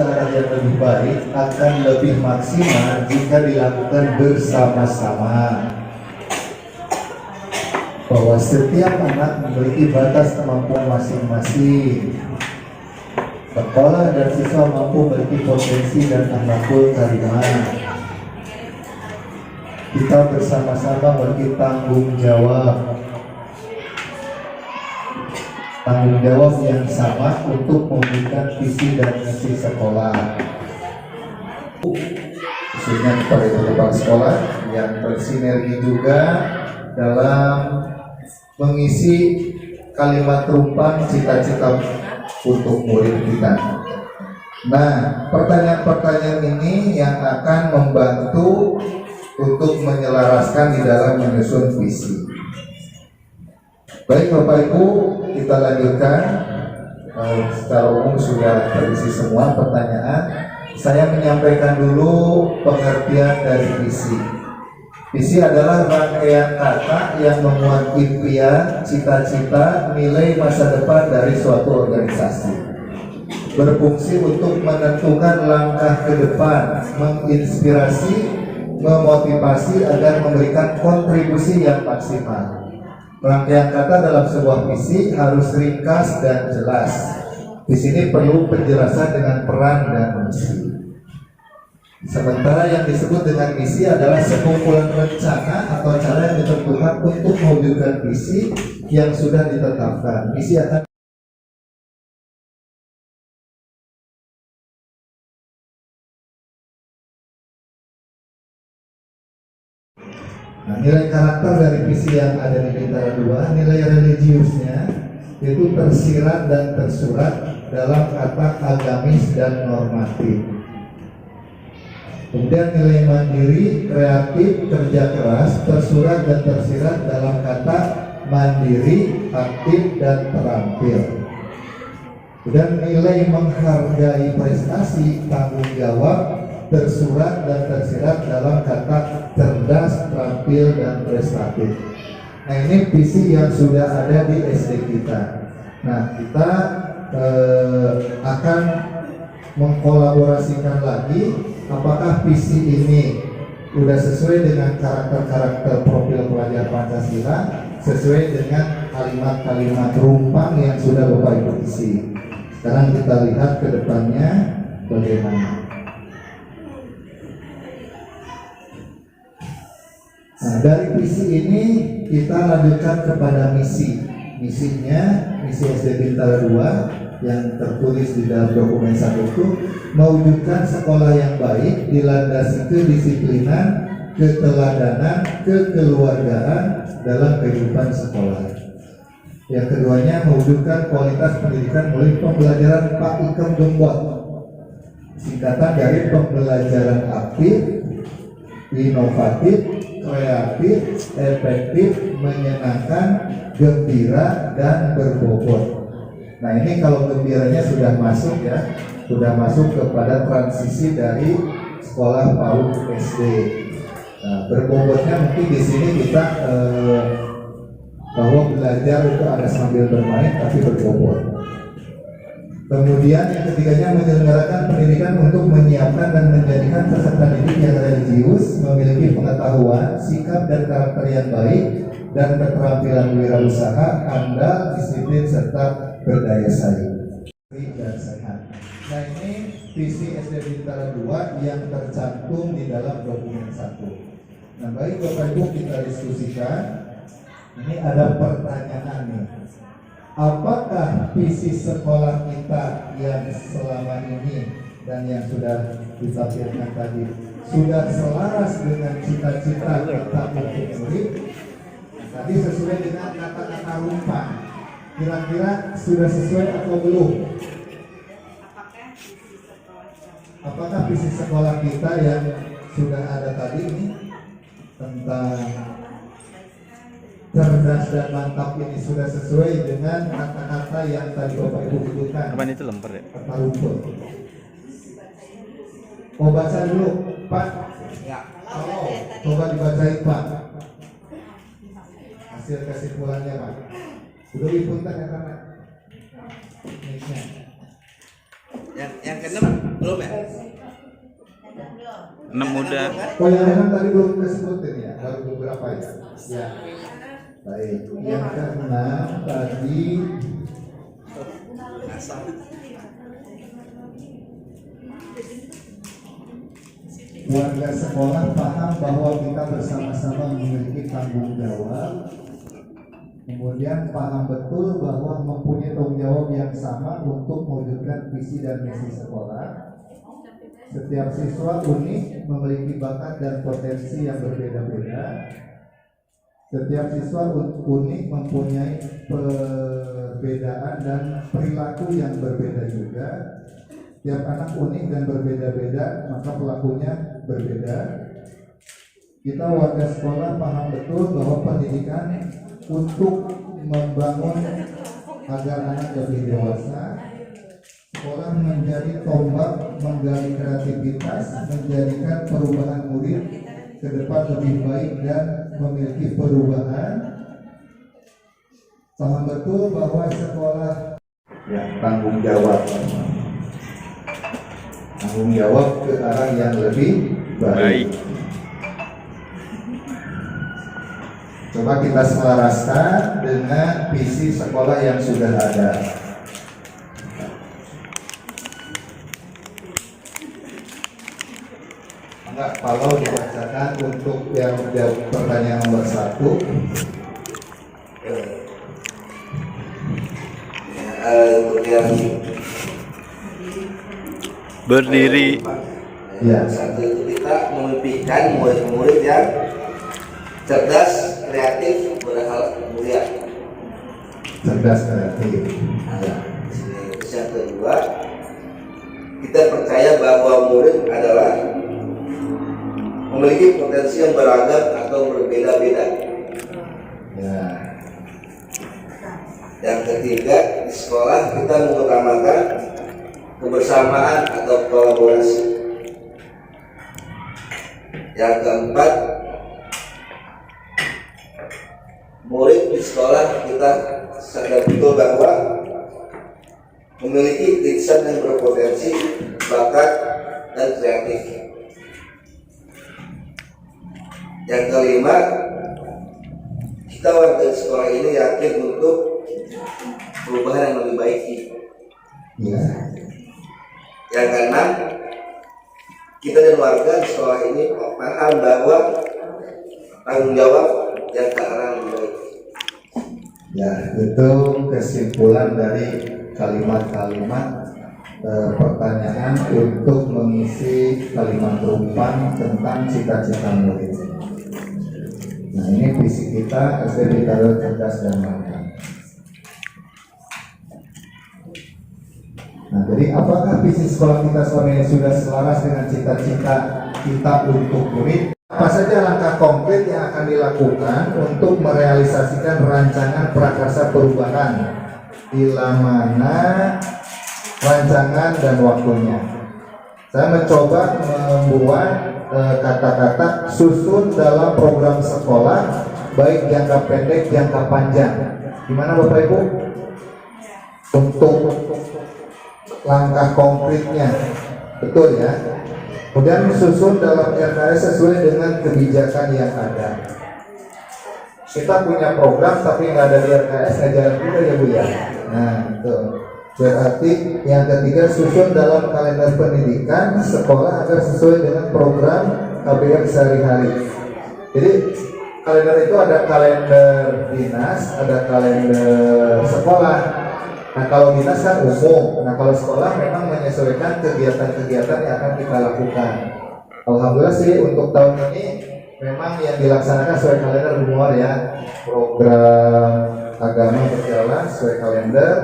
Cara yang lebih baik akan lebih maksimal jika dilakukan bersama-sama. Bahwa setiap anak memiliki batas kemampuan masing-masing. Sekolah dan siswa mampu memiliki potensi dan akhlakul karimah. Kita bersama-sama memiliki tanggung jawab yang sama untuk memberikan visi dan misi sekolah. khususnya kepada ibu kepala sekolah yang bersinergi juga dalam mengisi kalimat rumpang cita-cita untuk murid kita. Nah, pertanyaan-pertanyaan ini yang akan membantu untuk menyelaraskan di dalam menyusun visi. Baik Bapak Ibu, kita lanjutkan. Secara umum sudah terisi semua pertanyaan. Saya menyampaikan dulu pengertian dari visi. Visi adalah rangkaian kata yang memuat impian, cita-cita, nilai masa depan dari suatu organisasi. Berfungsi untuk menentukan langkah ke depan, menginspirasi, memotivasi agar memberikan kontribusi yang maksimal. Rangkaian kata dalam sebuah visi harus ringkas dan jelas. Di sini perlu penjelasan dengan peran dan misi. Sementara yang disebut dengan misi adalah sekumpulan rencana atau cara yang ditentukan untuk mewujudkan visi yang sudah ditetapkan. Misi akan nilai karakter dari visi yang ada di Bintara 2, nilai religiusnya itu tersirat dan tersurat dalam kata agamis dan normatif. Kemudian nilai mandiri, kreatif, kerja keras tersurat dan tersirat dalam kata mandiri, aktif, dan terampil. Dan nilai menghargai prestasi, tanggung jawab tersurat dan tersirat dalam kata cerdas, terampil, dan prestatif. Nah, ini visi yang sudah ada di SD kita. Nah, kita akan mengkolaborasikan lagi apakah visi ini sudah sesuai dengan karakter-karakter profil pelajar Pancasila, sesuai dengan kalimat-kalimat rumpang yang sudah Bapak Ibu isi. Sekarang kita lihat ke depannya bagaimana. Nah, dari visi ini kita lanjutkan kepada misi. Misinya, misi SD Bintara 2 yang tertulis di dalam dokumen 1 itu mewujudkan sekolah yang baik dilandasi kedisiplinan, keteladanan, kekeluargaan dalam kehidupan sekolah. Yang keduanya mewujudkan kualitas pendidikan melalui pembelajaran Pak Ikem Gembot, singkatan dari pembelajaran aktif, inovatif, kreatif, efektif, menyenangkan, gembira, dan berbobot. Nah, ini kalau gembiranya sudah masuk ya, sudah masuk kepada transisi dari sekolah PAUD ke SD. Nah, berbobotnya mungkin di sini kita bahwa belajar itu ada sambil bermain tapi berbobot. Kemudian yang ketiganya menyelenggarakan pendidikan untuk menyiapkan dan menjadikan peserta didik yang religius, memiliki pengetahuan, sikap dan karakter yang baik, dan keterampilan wirausaha, andal, disiplin, serta berdaya saing dan sehat. Nah, ini visi SD Bintara 2 yang tercantum di dalam dokumen 1. Nah, baik Bapak Ibu, kita diskusikan. Ini ada pertanyaan nih. Apakah visi sekolah kita yang selama ini dan yang sudah ditampilkan tadi sudah selaras dengan cita-cita kita untuk murid? Tadi sesuai dengan kata-kata rumpang. Kira-kira sudah sesuai atau belum? Apakah visi sekolah kita yang sudah ada tadi ini tentang cerdas dan mantap ini sudah sesuai dengan kata-kata yang tadi Bapak Ibu sebutkan? Apaan itu lemper ya? Kata rumput. Mau baca dulu, Pak? Ya. Oh, coba dibacain, Pak. Hasil kesimpulannya, Pak. Udah dipunten ya, Pak? Yang keenam belum ya? 6 udah. Oh, yang enam tadi belum disebutin ya, baru beberapa ya. Ya. Baik, yang keenam tadi warga sekolah paham bahwa kita bersama-sama memiliki tanggung jawab. Kemudian paham betul bahwa mempunyai tanggung jawab yang sama untuk mewujudkan visi dan misi sekolah. Setiap siswa unik, memiliki bakat dan potensi yang berbeda-beda. Setiap siswa unik, mempunyai perbedaan dan perilaku yang berbeda juga. Setiap anak unik dan berbeda-beda, maka pelakunya berbeda. Kita warga sekolah paham betul bahwa pendidikan untuk membangun agar anak lebih dewasa. Sekolah menjadi tombak menggali kreativitas, menjadikan perubahan murid ke depan lebih baik dan memiliki perubahan. Paham betul bahwa sekolah tanggung jawab ke arah yang lebih baik. Coba kita selaraskan dengan visi sekolah yang sudah ada. Enggak, kalau dibacakan untuk yang menjawab pertanyaan nomor 1. Untuk yang Berdiri. Ya. satu itu kita memimpikan murid-murid yang cerdas, kreatif, berhal mulia. Cerdas kreatif. Terus yang kedua, kita percaya bahwa murid adalah memiliki potensi yang beragam atau berbeda-beda. Ya. Yang ketiga, di sekolah kita mengutamakan kebersamaan atau kolaborasi. Yang keempat, murid di sekolah kita sadar betul bahwa memiliki lisan yang berpotensi, bakat, dan kreatif. Yang kelima, kita warga di sekolah ini yakin untuk perubahan yang lebih baik. Ya. Yang keenam, kita dan warga di sekolah ini paham bahwa tanggung jawab yang ke arah lebih baik. Ya, itu kesimpulan dari kalimat-kalimat pertanyaan untuk mengisi kalimat rumpang tentang cita-cita murid. Nah, ini visi kita SD Bintaro Cerdas dan Mandiri. Nah, jadi apakah visi sekolah kita selama ini sudah selaras dengan cita-cita kita untuk murid? Apa saja langkah konkret yang akan dilakukan untuk merealisasikan rancangan prakarsa perubahan? Bila mana rancangan dan waktunya? Saya mencoba membuat kata-kata susun dalam program sekolah, baik jangka pendek, jangka panjang. Gimana Bapak Ibu? Untuk langkah konkretnya, betul ya. Kemudian susun dalam RKS sesuai dengan kebijakan yang ada. Kita punya program tapi nggak ada di RKS, nggak jalan juga ya Bu ya. Nah itu berarti yang ketiga, susun dalam kalender pendidikan sekolah agar sesuai dengan program KBM sehari-hari. Jadi kalender itu ada kalender dinas, ada kalender sekolah. Nah kalau dinas kan umum, nah kalau sekolah memang menyesuaikan kegiatan-kegiatan yang akan kita lakukan. Alhamdulillah sih untuk tahun ini memang yang dilaksanakan sesuai kalender umum ya. Program agama berjalan sesuai kalender,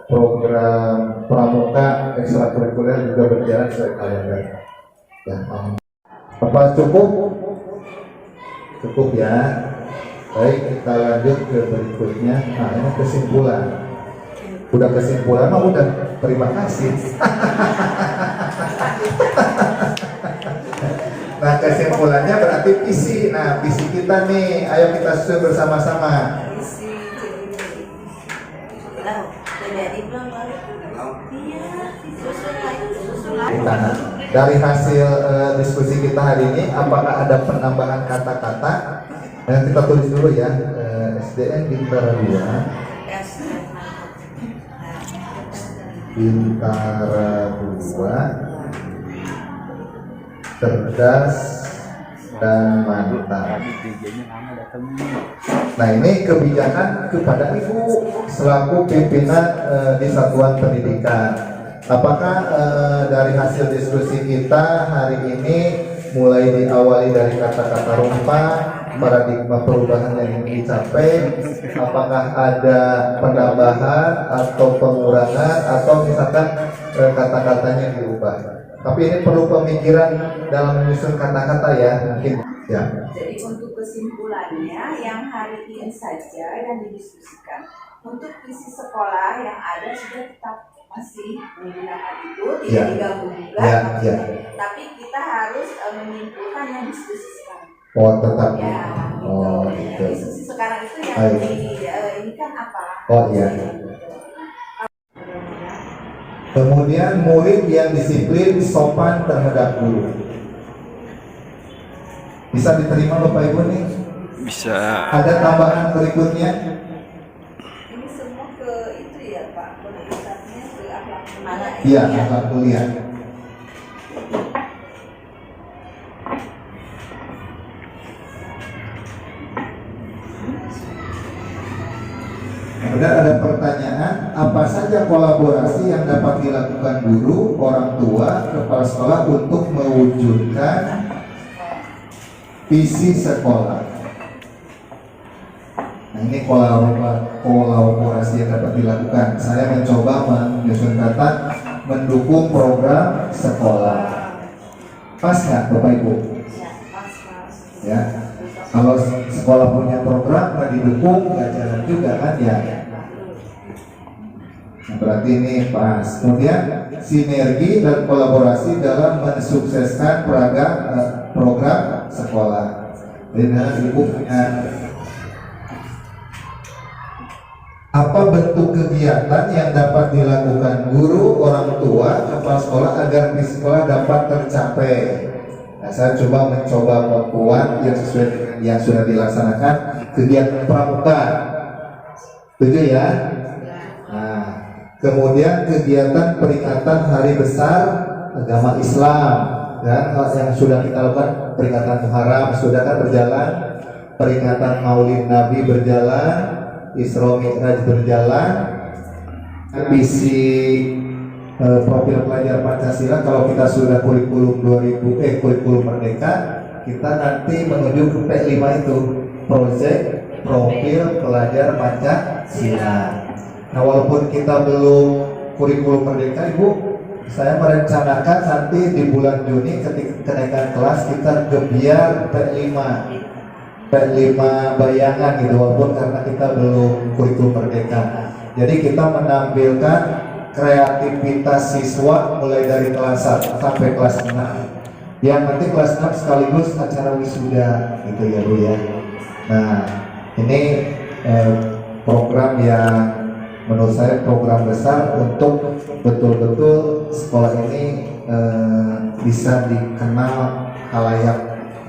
program pramuka ekstrakurikuler juga berjalan sesuai kalender. Ya, apa cukup? Cukup ya. Baik, kita lanjut ke berikutnya. Nah ini kesimpulan. Udah kesimpulan mah udah terima kasih. Nah kesimpulannya berarti visi. Nah visi kita nih, ayo kita susun bersama-sama. Nah, dari hasil diskusi kita hari ini, apakah ada penambahan kata-kata? Kita tulis dulu ya. SDN Bintaro 2. Bintaro 2 cerdas dan mantap. Nah ini kebijakan kepada Ibu selaku pimpinan di satuan pendidikan. Apakah dari hasil diskusi kita hari ini mulai diawali dari kata-kata rumpa, paradigma perubahan yang ingin dicapai, apakah ada penambahan atau pengurangan atau misalkan kata-katanya dirubah? Tapi ini perlu pemikiran dalam menyusun kata-kata ya, mungkin ya. Jadi untuk kesimpulannya yang hari ini saja yang didiskusikan, untuk visi sekolah yang ada sudah tetap masih menggunakan itu, tidak Ya. diganggu juga, Ya, ya. tapi kita harus menyimpulkan yang diskusi sekarang. Oh tetap. Ya, gitu. Oh Yang gitu. diskusi sekarang itu yang Baik. ini kan apa? Oh iya. Kemudian murid yang disiplin, sopan terhadap guru. Bisa diterima Bapak Ibu nih? Bisa. Ada tambahan berikutnya? Ini semua ke itu ya Pak, penuntutannya ke akhlak mulia. Iya, akhlak mulia. Kemudian ada pertanyaan, apa saja kolaborasi yang dapat dilakukan guru, orang tua, kepala sekolah untuk mewujudkan visi sekolah? Nah ini kolaborasi yang dapat dilakukan. Saya mencoba menyusun kata mendukung program sekolah. Pas nggak Bapak Ibu? Ya, pas. Ya. Kalau sekolah punya program nggak didukung, nggak jalan juga kan ya. Nah, berarti ini pas. Kemudian sinergi dan kolaborasi dalam mensukseskan program sekolah. Jadi dengan ibu punya apa bentuk kegiatan yang dapat dilakukan guru, orang tua, kepala sekolah agar di sekolah dapat tercapai. Nah, saya mencoba membuat yang sesuai dengan yang sudah dilaksanakan kegiatan pramuka. Setuju ya? Nah, kemudian kegiatan peringatan Hari Besar Agama Islam, dan yang sudah kita lakukan peringatan Muharram sudah kan berjalan, peringatan Maulid Nabi berjalan, Isra Mi'raj berjalan, visi profil pelajar Pancasila kalau kita sudah kurikulum kurikulum Merdeka, kita nanti menuju ke P5 itu proyek profil pelajar Pancasila. Nah walaupun kita belum kurikulum Merdeka, Ibu, saya merencanakan nanti di bulan Juni ketika kenaikan kelas kita gebiar P5 bayangan gitu, walaupun karena kita belum kurikulum Merdeka. Jadi kita menampilkan kreativitas siswa mulai dari kelas 1 sampai kelas 6. Yang nanti kelas 6 sekaligus acara wisuda gitu ya Bu ya. Nah ini program yang menurut saya program besar untuk betul-betul sekolah ini bisa dikenal khalayak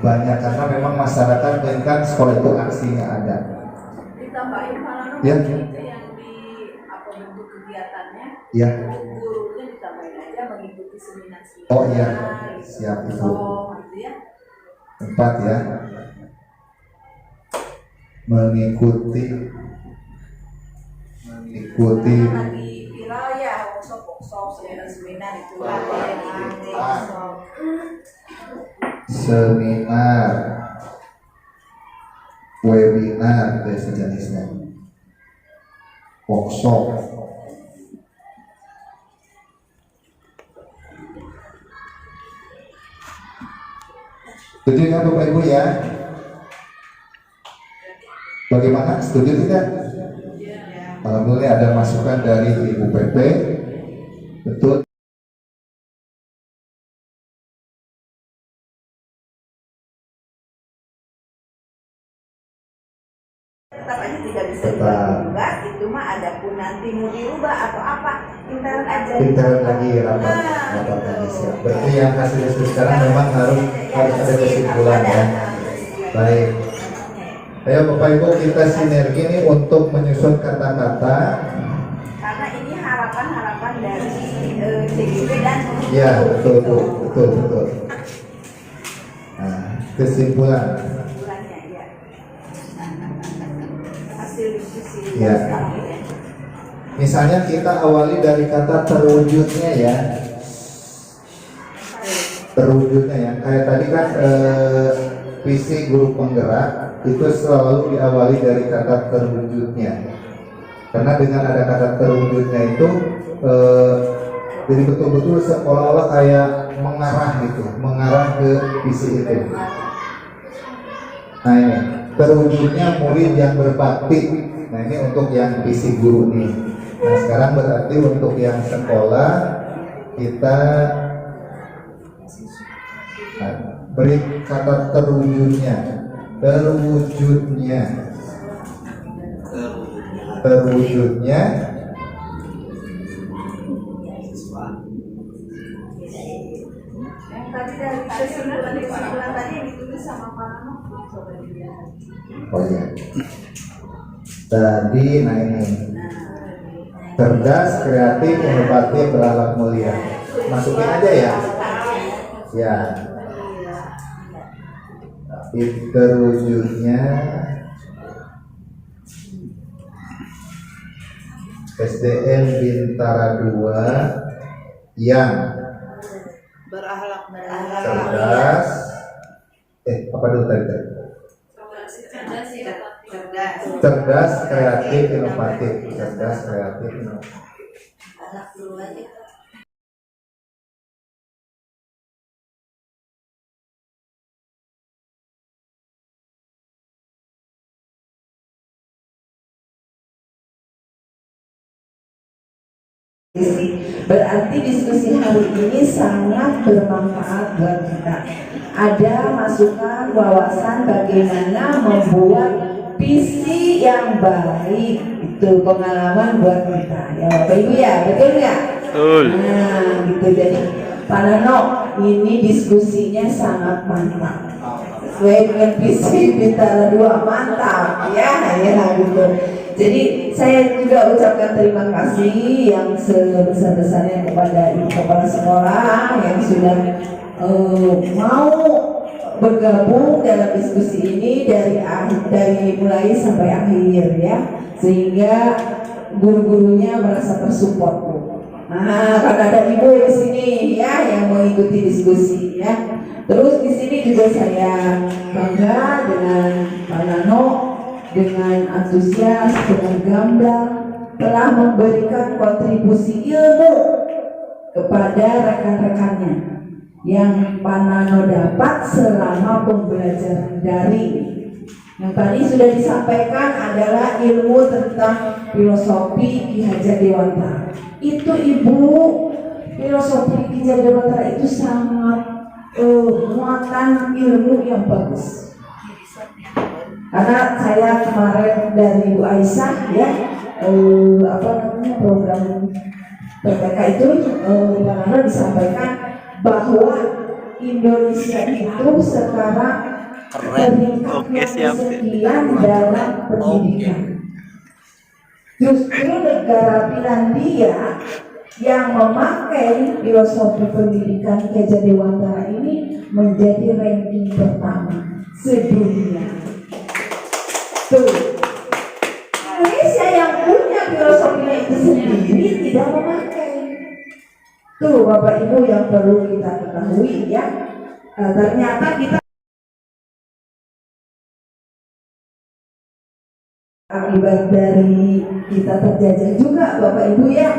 banyak, karena memang masyarakat menginginkan sekolah itu aksinya ada. Ditambahin malah Ya. itu yang di apa bentuk kegiatannya, Ya. gurunya ditambahin aja mengikuti seminar. Oh iya, gitu. siap Ibu. Gitu ya. 4 ya. Mengikuti Lagi viral ya, workshop seminar itu seminar, webinar dan sejenisnya, workshop. Setuju kan Bapak Ibu ya? Bagaimana? Setuju tidak? Alhamdulillah ada masukan dari Ibu PP. Betul. tetap aja tidak bisa Tetap. diubah, itu mah ada pun nanti mau dirubah atau apa, intern aja. Intern lagi rapat lagi siap. Berarti yang hasil diskusi sekarang memang harus ada kesimpulan ya. Baik. Ayo Bapak Ibu, kita sinergi nih untuk menyusun kata-kata. Karena ini harapan dari CGP dan Ya betul Bu, betul. Nah, kesimpulan. bulannya ya. Hasil diskusi Ya. sekarang ya. Misalnya kita awali dari kata terwujudnya ya. Terwujudnya ya. Kayak tadi kan visi guru penggerak itu selalu diawali dari kata terwujudnya. Karena dengan ada kata terwujudnya itu jadi betul-betul seolah-olah kayak mengarah gitu, mengarah ke visi itu. Nah ini terwujudnya murid yang berbakti. Nah ini untuk yang visi guru nih. Nah sekarang berarti untuk yang sekolah kita beri kata terwujudnya, terwujudnya, terwujudnya. Yang tadi dari kesimpulan tadi yang ditulis sama Pak Nano, coba dilihat. Oh iya. Tadi nah ini cerdas, kreatif, inovatif, berakhlak mulia. Masukin aja ya. Ya. Terwujudnya SDN Bintara 2 yang Berakhlak cerdas. Apa dulu tadi? Cerdas, kreatif, inovatif. Cerdas, kreatif, inovatif. Berarti diskusi hari ini sangat bermanfaat buat kita. Ada masukan, wawasan bagaimana membuat visi yang baik. Itu pengalaman buat kita. Ya Bapak Ibu ya, betul nggak? Betul. Nah, gitu. Jadi Pak Nano, ini diskusinya sangat mantap. Sesuai dengan visi Bintara 2, mantap ya, gitu. Jadi saya juga ucapkan terima kasih yang sebesar-besarnya kepada Ibu Kepala Sekolah yang sudah mau bergabung dalam diskusi ini dari mulai sampai akhir ya, sehingga guru-gurunya merasa tersupport. Nah, karena ada ibu di sini ya yang mengikuti diskusi ya. Terus di sini juga saya bangga dengan Pak Nano, dengan antusias, dengan gamblang telah memberikan kontribusi ilmu kepada rekan-rekannya yang Pak Nano dapat selama pembelajaran daring. Yang tadi sudah disampaikan adalah ilmu tentang filosofi Ki Hajar Dewantara. Itu Ibu, filosofi Ki Hajar Dewantara itu sangat muatan ilmu yang bagus. Karena saya kemarin dari Bu Aisyah ya, program PPK itu Pak disampaikan bahwa Indonesia itu sekarang peringkatnya sekian dalam pendidikan. Justru negara Finlandia yang memakai filosofi pendidikan Ki Hajar Dewantara ini menjadi ranking pertama sedunia. Tuh, Indonesia yang punya filosofinya itu sendiri tidak memakai. Tuh Bapak Ibu yang perlu kita ketahui ya. Ternyata kita akibat dari kita terjajah juga Bapak Ibu ya.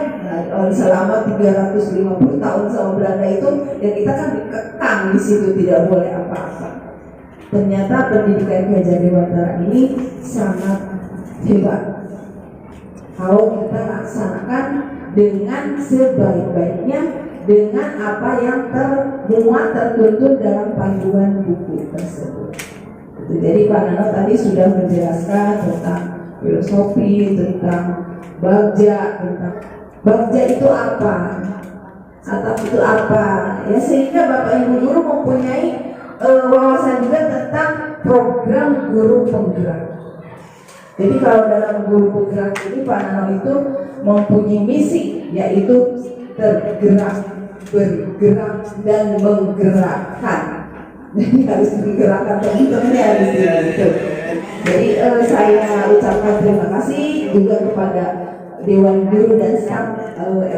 Selama 350 tahun sama Belanda itu ya kita kan dikekang di situ, tidak boleh apa-apa. Ternyata pendidikan Ki Hajar Dewantara ini sangat hebat. Kalau kita laksanakan dengan sebaik-baiknya, dengan apa yang termuat tertuntut dalam panduan buku tersebut. Jadi Pak Nano tadi sudah menjelaskan tentang filosofi, tentang bagja, tentang bagja itu apa, atap itu apa, ya sehingga Bapak Ibu guru mempunyai wawasan juga tentang program guru penggerak. Jadi kalau dalam guru penggerak ini Pak Nano itu mempunyai misi, yaitu tergerak, bergerak dan menggerakkan. Jadi harus menggerakkan teman-temannya di sini. Jadi saya ucapkan terima kasih juga kepada Dewan Guru dan Staf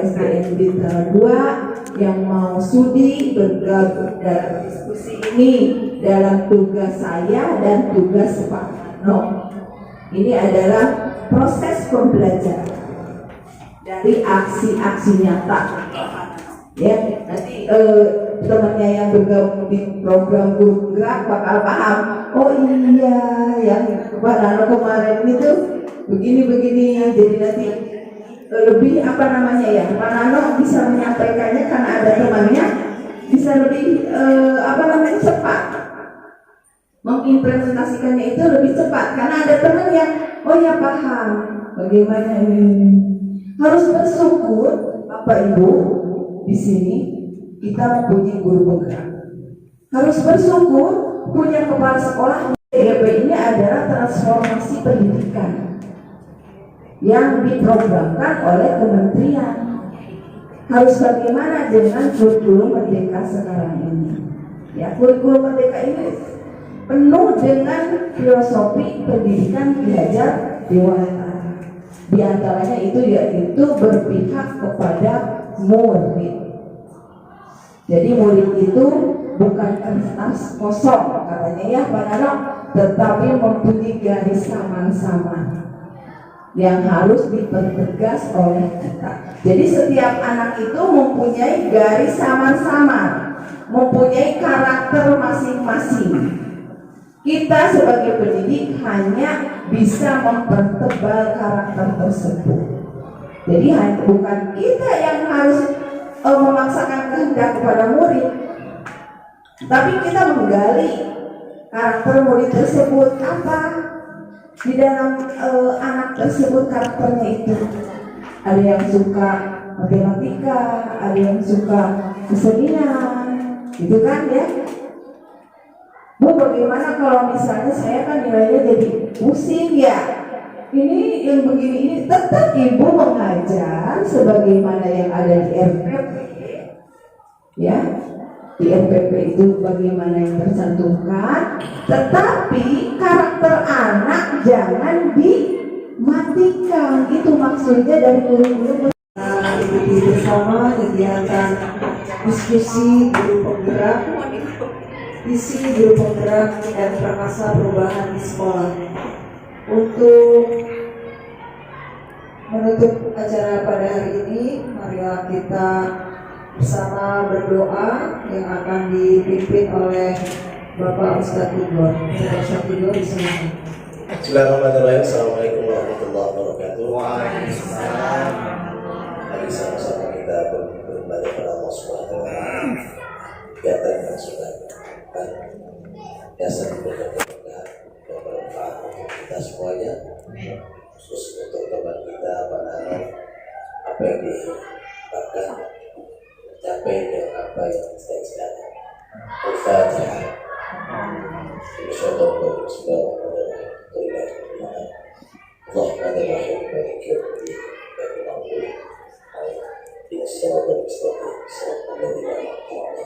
SDN Bintara 2 yang mau sudi bergabung dalam diskusi ini dalam tugas saya dan tugas Pak Nano. Ini adalah proses pembelajaran dari aksi-aksi nyata. Ya, nanti temannya yang bergabung di program Guru Gerak bakal paham. Oh iya, yang Pak Nano kemarin itu begini-begini. Jadi nanti lebih apa namanya ya, Pak Nano bisa menyampaikannya karena ada temannya, bisa lebih apa namanya cepat mengimplementasikannya, itu lebih cepat karena ada teman yang oh ya paham bagaimana ini. Harus bersyukur Bapak Ibu di sini kita mempunyai guru penggerak. Harus bersyukur punya kepala sekolah. TGP ini adalah transformasi pendidikan yang diprogramkan oleh kementerian. Harus bagaimana dengan kurikulum merdeka sekarang ini? Ya, kurikulum merdeka ini penuh dengan filosofi pendidikan belajar dewasa. Di antaranya itu yaitu berpihak kepada murid. Jadi murid itu bukan kertas kosong katanya ya Pak Nano, tetapi mempunyai garis samar-samar yang harus dipertegas oleh kita. Jadi setiap anak itu mempunyai garis samar-samar, mempunyai karakter masing-masing. Kita sebagai pendidik hanya bisa mempertebal karakter tersebut. Jadi bukan kita yang harus memaksakan kehendak kepada murid, tapi kita menggali karakter murid tersebut apa di dalam anak tersebut, karakternya itu. Ada yang suka matematika, ada yang suka kesenian, gitu kan ya. Bu, bagaimana kalau misalnya saya kan nilainya jadi pusing ya, ini yang begini ini. Tetap ibu mengajar sebagaimana yang ada di RPP ya, di RPP itu bagaimana yang tercantumkan, tetapi karakter anak jangan dimatikan. Itu maksudnya dari guru-guru. Ikuti bersama kegiatan diskusi guru penggerak, visi guru penggerak dan prakasa perubahan di sekolah. Untuk menutup acara pada hari ini, marilah kita bersama berdoa yang akan dipimpin oleh Bapak Ustadz Igor. Bapak Ustadz Igor, disilakan. Bismillahirrahmanirrahim. Assalamualaikum warahmatullahi wabarakatuh. Waalaikumsalam. Mari sama-sama kita beribadah kepada Allah Subhanahu wa Ta'ala. Kegiatan yang sudah dilakukan biasa bermanfaat untuk kita semuanya, khusus untuk teman kita Pak Nano. Apa yang dilakukan tercapai dengan apa yang kita cita-citakan. Al-Fatihah. Bismillahirrahmanirrahim. Bismillahirrahmanirrahim. Maliki yaumiddin. Ihdinash shiratal mustaqim. Shiratal ladzina an'amta 'alaihim.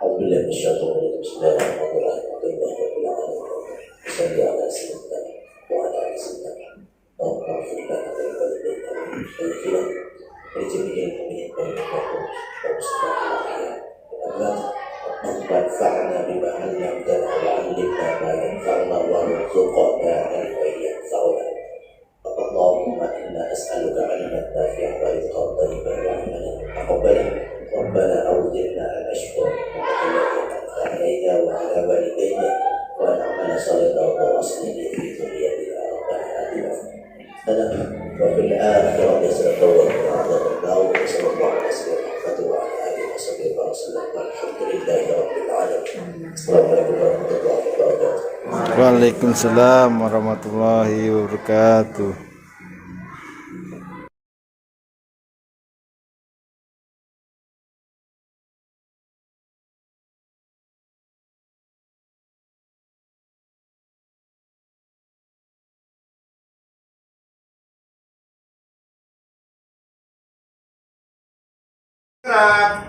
Alhamdulillah bisyaitanir bismillahirrahmanirrahim. Alhamdulillahirabbil alamin. Shalli ala sayyidina wa ala ali sayyidina. Allahumma lana wa walidayna wa lijami'il mu'minin wal muslimin. Wanfa'na bima 'allamtana wa 'allimna ma yanfa'una warzuqna ilman yanfa'una. Allahumma inna nas'aluka 'ilman nafi'an wa rizqan thayyiban wa 'amalan mutaqabbalan. Rabbana awzilna an nashkura ni'mataka 'alaina wa 'ala walidayna wa an na'mala salihan wa aslih fi dhurriyyatina rabbana atina wa fil akhirati hasanatan wa qina adzaban nar. Sallallahu alaihi wa sallam. Walhamdulillahi rabbil alamin. Assalamualaikum warahmatullahi wabarakatuh. Waalaikumsalam warahmatullahi wabarakatuh. Gerak.